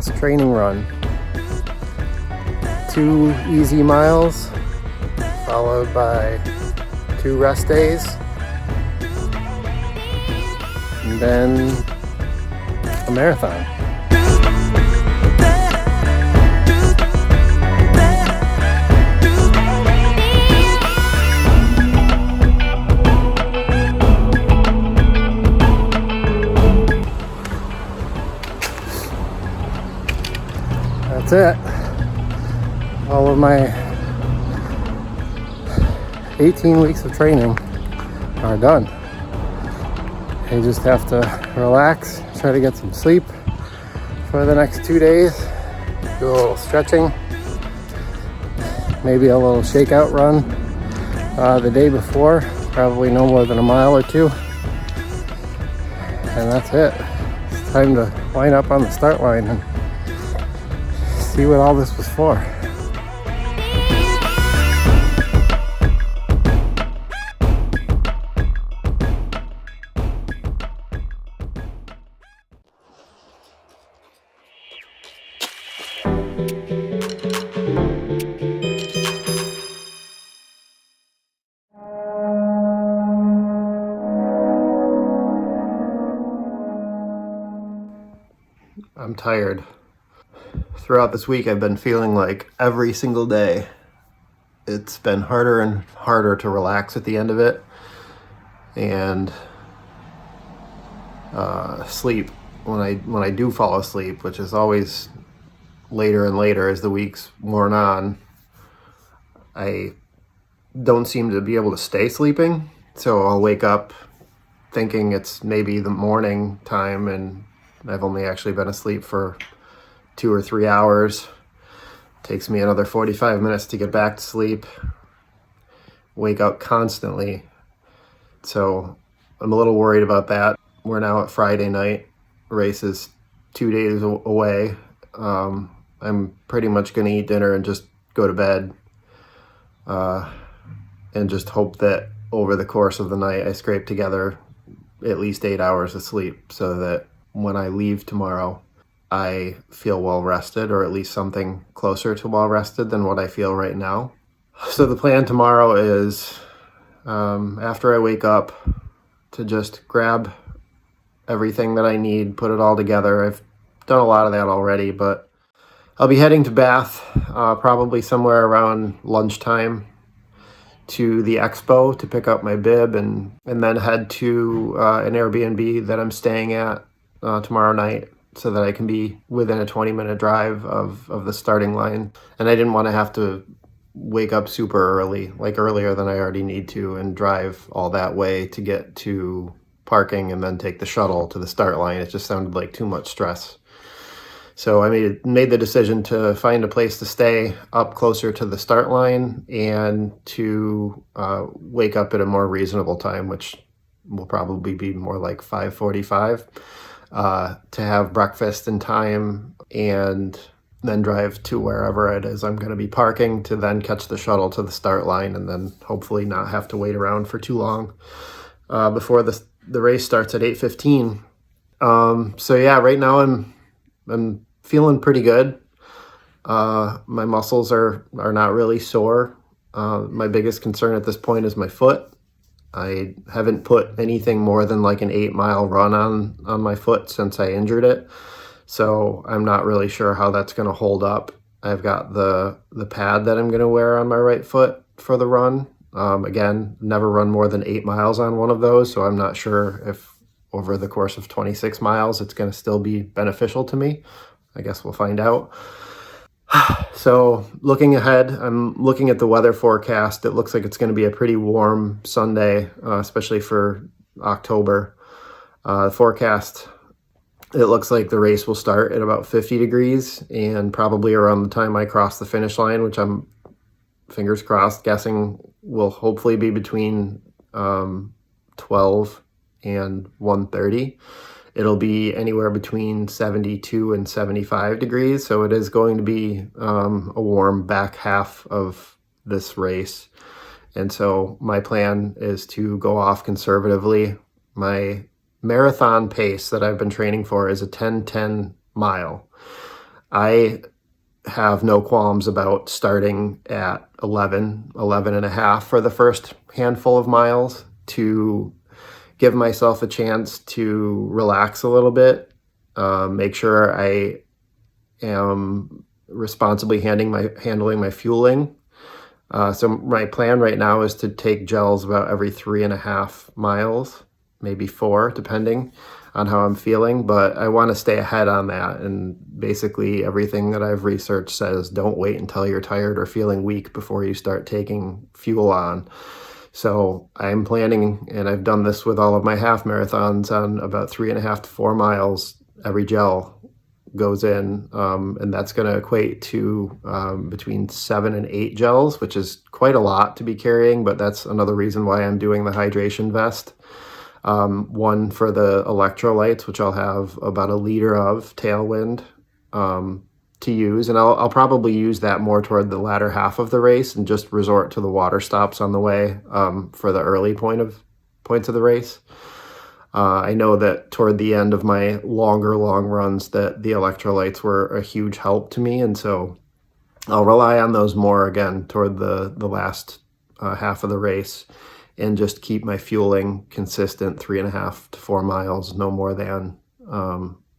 fast training run. 2 easy miles, followed by 2 rest days, and then a marathon. That's it. All of my 18 weeks of training are done. You just have to relax, try to get some sleep for the next 2 days, do a little stretching, maybe a little shakeout run the day before, probably no more than a mile or 2, and that's it. It's time to line up on the start line and see what all this was for. I'm tired. Throughout this week, I've been feeling like every single day it's been harder and harder to relax at the end of it and sleep when I do fall asleep, which is always later and later as the week's worn on. I don't seem to be able to stay sleeping, so I'll wake up thinking it's maybe the morning time and I've only actually been asleep for 2 or 3 hours. Takes me another 45 minutes to get back to sleep. Wake up constantly. So I'm a little worried about that. We're now at Friday night. Race is 2 days away. I'm pretty much going to eat dinner and just go to bed. And just hope that over the course of the night I scrape together at least 8 hours of sleep so that when I leave tomorrow, I feel well rested, or at least something closer to well rested than what I feel right now. So the plan tomorrow is, after I wake up, to just grab everything that I need, put it all together. I've done a lot of that already, but I'll be heading to Bath probably somewhere around lunchtime to the expo to pick up my bib and then head to an Airbnb that I'm staying at tomorrow night, so that I can be within a 20-minute drive of the starting line. And I didn't want to have to wake up super early, like earlier than I already need to, and drive all that way to get to parking and then take the shuttle to the start line. It just sounded like too much stress. So I made the decision to find a place to stay up closer to the start line and to wake up at a more reasonable time, which will probably be more like 5:45. To have breakfast in time and then drive to wherever it is I'm going to be parking to then catch the shuttle to the start line and then hopefully not have to wait around for too long before the race starts at 8:15. So yeah, right now I'm feeling pretty good. My muscles are not really sore. My biggest concern at this point is my foot. I haven't put anything more than like an 8-mile run on my foot since I injured it. So I'm not really sure how that's going to hold up. I've got the pad that I'm going to wear on my right foot for the run. Again, never run more than 8 miles on one of those. So I'm not sure if over the course of 26 miles, it's going to still be beneficial to me. I guess we'll find out. So looking ahead, I'm looking at the weather forecast. It looks like it's going to be a pretty warm Sunday, especially for October. The forecast, it looks like the race will start at about 50 degrees and probably around the time I cross the finish line, which I'm, fingers crossed, guessing will hopefully be between 12 and 1:30. It'll be anywhere between 72 and 75 degrees, so it is going to be a warm back half of this race. And so my plan is to go off conservatively. My marathon pace that I've been training for is a 10:10 mile. I have no qualms about starting at 11 and a half for the first handful of miles to give myself a chance to relax a little bit, make sure I am responsibly handling my fueling. So my plan right now is to take gels about every 3.5 miles, maybe 4, depending on how I'm feeling. But I want to stay ahead on that. And basically everything that I've researched says don't wait until you're tired or feeling weak before you start taking fuel on. So I'm planning, and I've done this with all of my half marathons, on about 3.5 to 4 miles every gel goes in, and that's going to equate to between 7 and 8 gels, which is quite a lot to be carrying, but that's another reason why I'm doing the hydration vest. One for the electrolytes, which I'll have about 1 liter of Tailwind to use, and I'll probably use that more toward the latter half of the race and just resort to the water stops on the way for the early points of the race. I know that toward the end of my long runs that the electrolytes were a huge help to me, and so I'll rely on those more again toward the last half of the race, and just keep my fueling consistent, 3.5 to 4 miles, no more than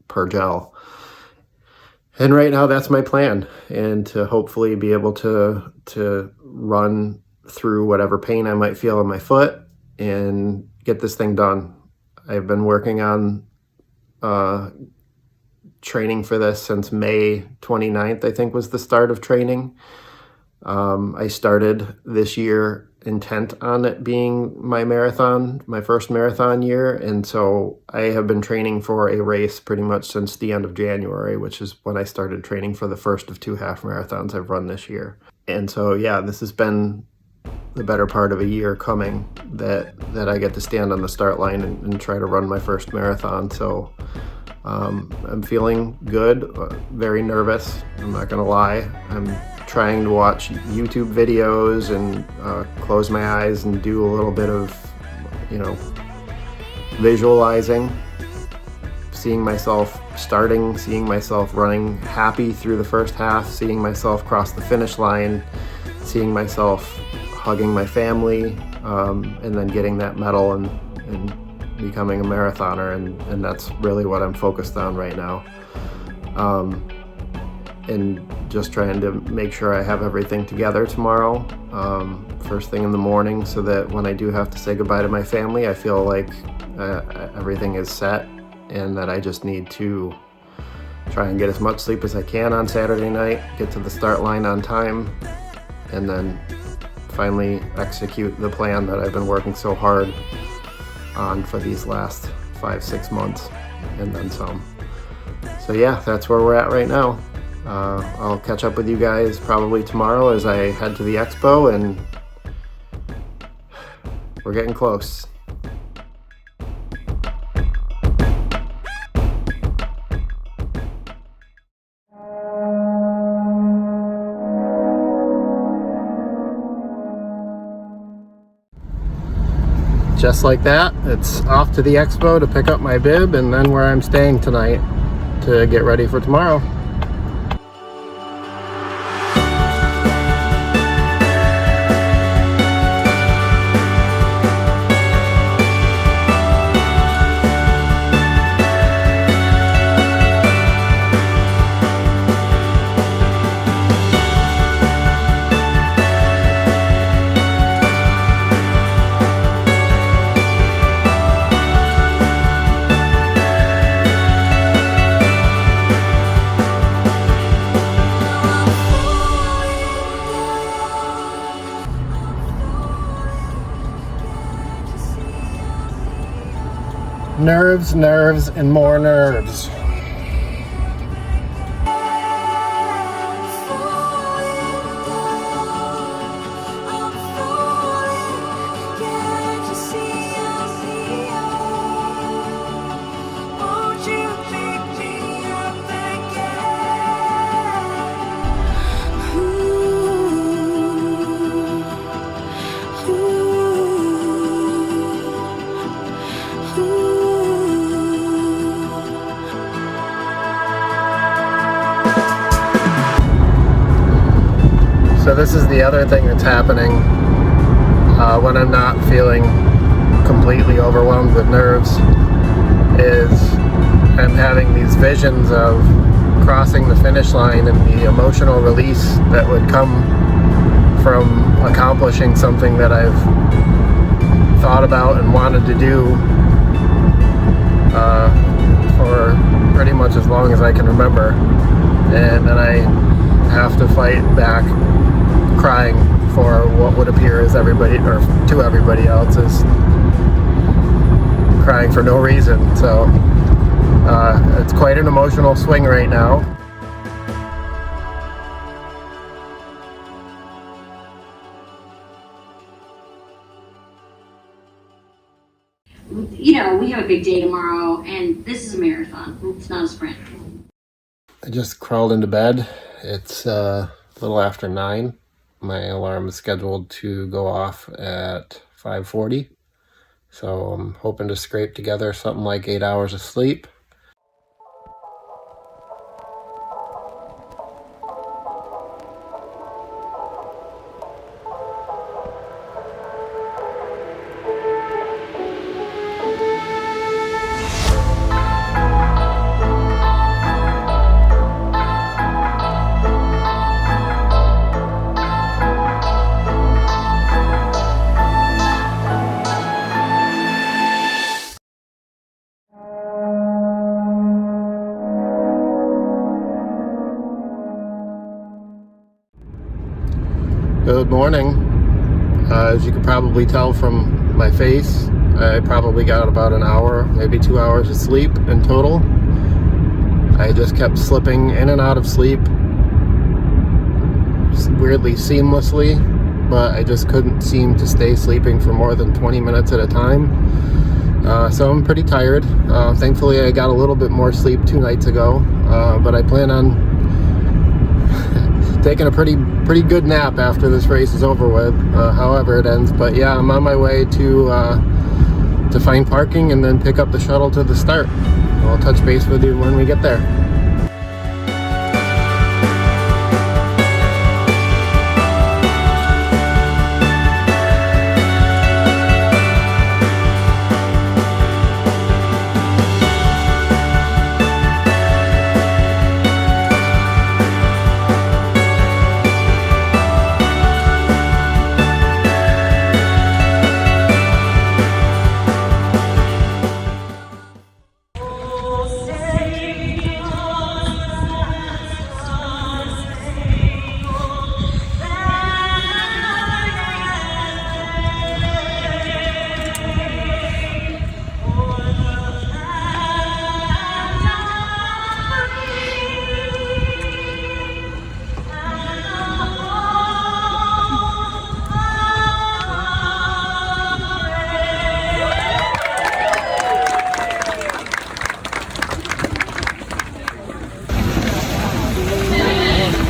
per gel. And right now that's my plan, and to hopefully be able to run through whatever pain I might feel in my foot and get this thing done. I've been working on training for this since May 29th, I think was the start of training. I started this year intent on it being my first marathon year. And so I have been training for a race pretty much since the end of January, which is when I started training for the first of 2 half marathons I've run this year. And so, yeah, this has been the better part of a year coming that I get to stand on the start line and try to run my first marathon. So I'm feeling good, very nervous, I'm not gonna lie. I'm trying to watch YouTube videos and close my eyes and do a little bit of, visualizing, seeing myself starting, seeing myself running happy through the first half, seeing myself cross the finish line, seeing myself hugging my family, and then getting that medal and becoming a marathoner, and that's really what I'm focused on right now. And just trying to make sure I have everything together tomorrow, first thing in the morning, so that when I do have to say goodbye to my family, I feel like everything is set, and that I just need to try and get as much sleep as I can on Saturday night, get to the start line on time, and then finally execute the plan that I've been working so hard on for these last 5-6 months, and then some. So yeah, that's where we're at right now. I'll catch up with you guys probably tomorrow as I head to the expo, and we're getting close. Just like that, it's off to the expo to pick up my bib, and then where I'm staying tonight to get ready for tomorrow. Nerves, nerves, and more nerves. this is the other thing that's happening when I'm not feeling completely overwhelmed with nerves, is I'm having these visions of crossing the finish line and the emotional release that would come from accomplishing something that I've thought about and wanted to do for pretty much as long as I can remember, and then I have to fight back crying for what would appear as everybody, or to everybody else, is crying for no reason. So it's quite an emotional swing right now. You know, we have a big day tomorrow, and this is a marathon. It's not a sprint. I just crawled into bed. It's a little after 9. My alarm is scheduled to go off at 5:40. So I'm hoping to scrape together something like 8 hours of sleep. Good morning. As you can probably tell from my face, I probably got about an hour, maybe 2 hours of sleep in total. I just kept slipping in and out of sleep, weirdly seamlessly, but I just couldn't seem to stay sleeping for more than 20 minutes at a time. So I'm pretty tired. Thankfully I got a little bit more sleep 2 nights ago, but I plan on taking a pretty good nap after this race is over with, however it ends. But yeah, I'm on my way to find parking and then pick up the shuttle to the start. I'll touch base with you when we get there.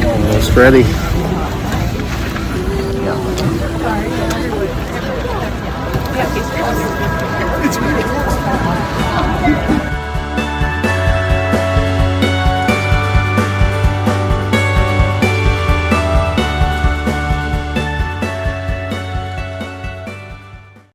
Almost ready.